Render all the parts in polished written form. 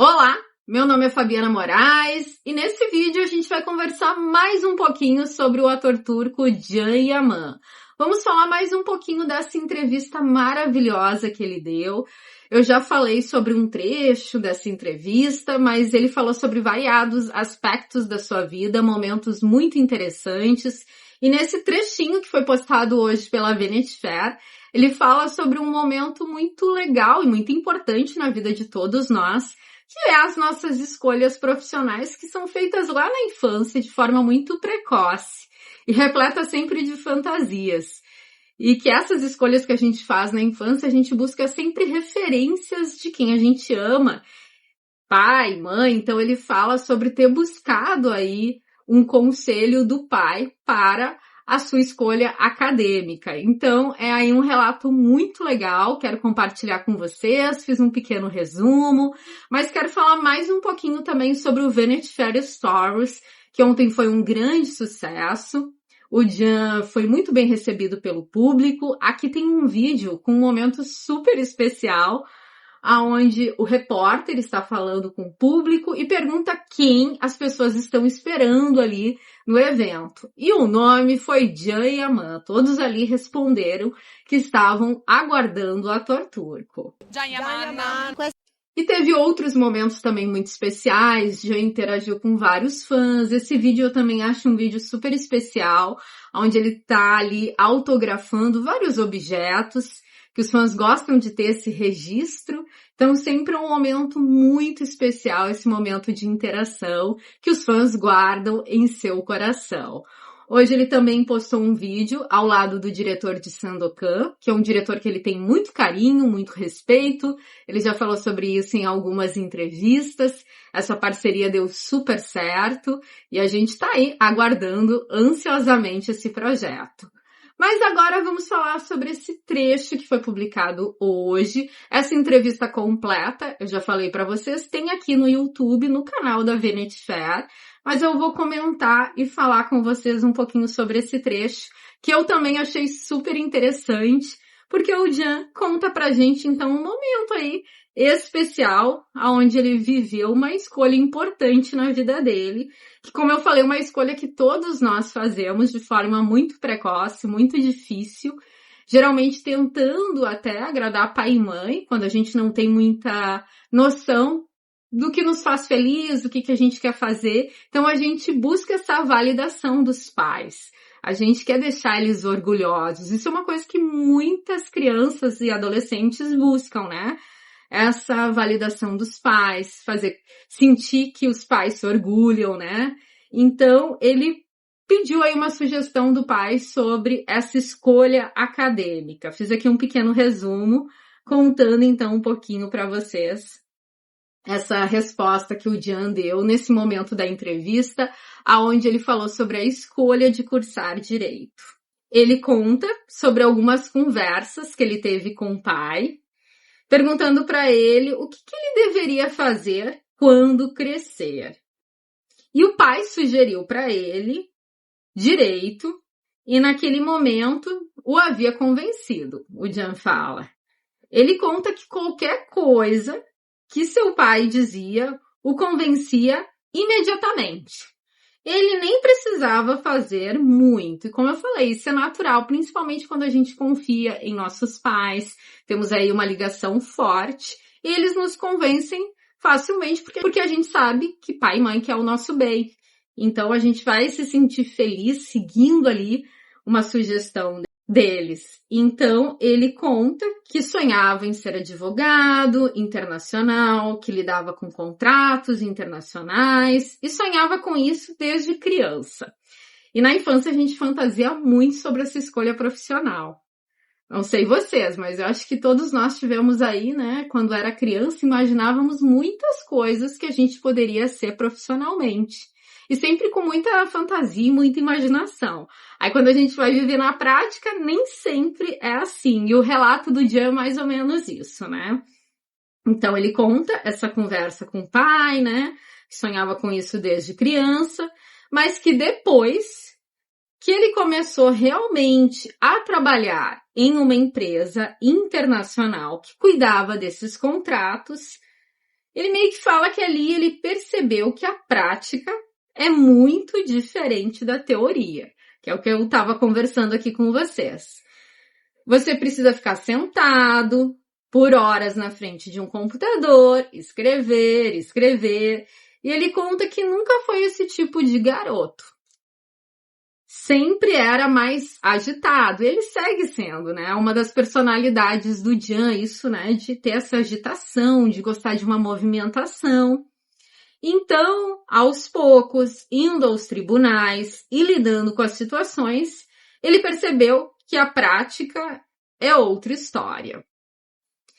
Olá, meu nome é Fabiana Moraes e nesse vídeo a gente vai conversar mais um pouquinho sobre o ator turco Can Yaman. Vamos falar mais um pouquinho dessa entrevista maravilhosa que ele deu. Eu já falei sobre um trecho dessa entrevista, mas ele falou sobre variados aspectos da sua vida, momentos muito interessantes. E nesse trechinho que foi postado hoje pela Vanity Fair, ele fala sobre um momento muito legal e muito importante na vida de todos nós, que é as nossas escolhas profissionais que são feitas lá na infância de forma muito precoce e repleta sempre de fantasias. E que essas escolhas que a gente faz na infância, a gente busca sempre referências de quem a gente ama, pai, mãe. Então ele fala sobre ter buscado aí um conselho do pai para a sua escolha acadêmica. Então, é aí um relato muito legal, quero compartilhar com vocês, fiz um pequeno resumo, mas quero falar mais um pouquinho também sobre o Vanity Fair Stories, que ontem foi um grande sucesso. O Can foi muito bem recebido pelo público. Aqui tem um vídeo com um momento super especial, aonde o repórter está falando com o público e pergunta quem as pessoas estão esperando ali no evento. E o nome foi Can Yaman. Todos ali responderam que estavam aguardando o ator turco. Can Yaman. E teve outros momentos também muito especiais. Já interagiu com vários fãs. Esse vídeo eu também acho um vídeo super especial, onde ele tá ali autografando vários objetos, que os fãs gostam de ter esse registro. Então sempre é um momento muito especial, esse momento de interação, que os fãs guardam em seu coração. Hoje ele também postou um vídeo ao lado do diretor de Sandokan, que é um diretor que ele tem muito carinho, muito respeito. Ele já falou sobre isso em algumas entrevistas. Essa parceria deu super certo e a gente está aí aguardando ansiosamente esse projeto. Mas agora vamos falar sobre esse trecho que foi publicado hoje. Essa entrevista completa, eu já falei para vocês, tem aqui no YouTube, no canal da Vanity Fair. Mas eu vou comentar e falar com vocês um pouquinho sobre esse trecho, que eu também achei super interessante, porque o Can conta pra gente, então, um momento aí especial, onde ele viveu uma escolha importante na vida dele, que, como eu falei, é uma escolha que todos nós fazemos de forma muito precoce, muito difícil, geralmente tentando até agradar pai e mãe, quando a gente não tem muita noção do que nos faz feliz, do que a gente quer fazer. Então a gente busca essa validação dos pais. A gente quer deixar eles orgulhosos. Isso é uma coisa que muitas crianças e adolescentes buscam, né? Essa validação dos pais, sentir que os pais se orgulham, né? Então ele pediu aí uma sugestão do pai sobre essa escolha acadêmica. Fiz aqui um pequeno resumo, contando então um pouquinho para vocês essa resposta que o Can deu nesse momento da entrevista, aonde ele falou sobre a escolha de cursar direito. Ele conta sobre algumas conversas que ele teve com o pai, perguntando para ele o que ele deveria fazer quando crescer. E o pai sugeriu para ele direito, e naquele momento o havia convencido, o Can fala. Ele conta que qualquer coisa que seu pai dizia o convencia imediatamente. Ele nem precisava fazer muito. E como eu falei, isso é natural, principalmente quando a gente confia em nossos pais. Temos aí uma ligação forte. E eles nos convencem facilmente porque a gente sabe que pai e mãe quer o nosso bem. Então a gente vai se sentir feliz seguindo ali uma sugestão deles. Então, ele conta que sonhava em ser advogado internacional, que lidava com contratos internacionais e sonhava com isso desde criança. E na infância a gente fantasia muito sobre essa escolha profissional. Não sei vocês, mas eu acho que todos nós tivemos aí, né, quando era criança, imaginávamos muitas coisas que a gente poderia ser profissionalmente. E sempre com muita fantasia e muita imaginação. Aí quando a gente vai viver na prática, nem sempre é assim. E o relato do Can é mais ou menos isso, né? Então ele conta essa conversa com o pai, né? Que sonhava com isso desde criança, mas que depois que ele começou realmente a trabalhar em uma empresa internacional que cuidava desses contratos, ele meio que fala que ali ele percebeu que a prática é muito diferente da teoria, que é o que eu estava conversando aqui com vocês. Você precisa ficar sentado por horas na frente de um computador, escrever, e ele conta que nunca foi esse tipo de garoto. Sempre era mais agitado. Ele segue sendo, né? Uma das personalidades do Jan, isso, né? De ter essa agitação, de gostar de uma movimentação. Então, aos poucos, indo aos tribunais e lidando com as situações, ele percebeu que a prática é outra história.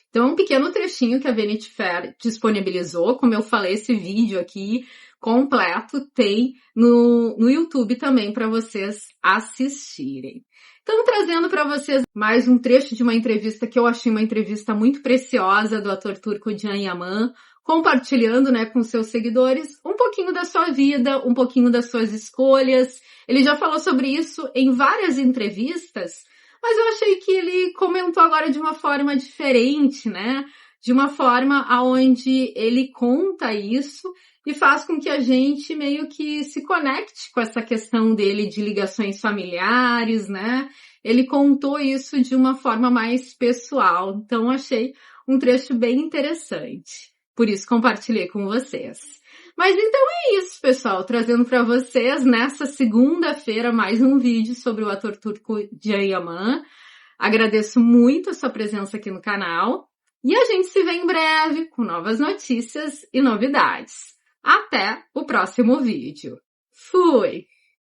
Então, um pequeno trechinho que a Vanity Fair disponibilizou, como eu falei, esse vídeo aqui completo tem no YouTube também para vocês assistirem. Então, trazendo para vocês mais um trecho de uma entrevista que eu achei uma entrevista muito preciosa do ator turco Can Yaman, compartilhando, né, com seus seguidores um pouquinho da sua vida, um pouquinho das suas escolhas. Ele já falou sobre isso em várias entrevistas, mas eu achei que ele comentou agora de uma forma diferente, né? De uma forma aonde ele conta isso e faz com que a gente meio que se conecte com essa questão dele de ligações familiares, né? Ele contou isso de uma forma mais pessoal, então achei um trecho bem interessante. Por isso compartilhei com vocês. Mas então é isso, pessoal, trazendo para vocês nessa segunda-feira mais um vídeo sobre o ator turco Can Yaman. Agradeço muito a sua presença aqui no canal e a gente se vê em breve com novas notícias e novidades. Até o próximo vídeo. Fui!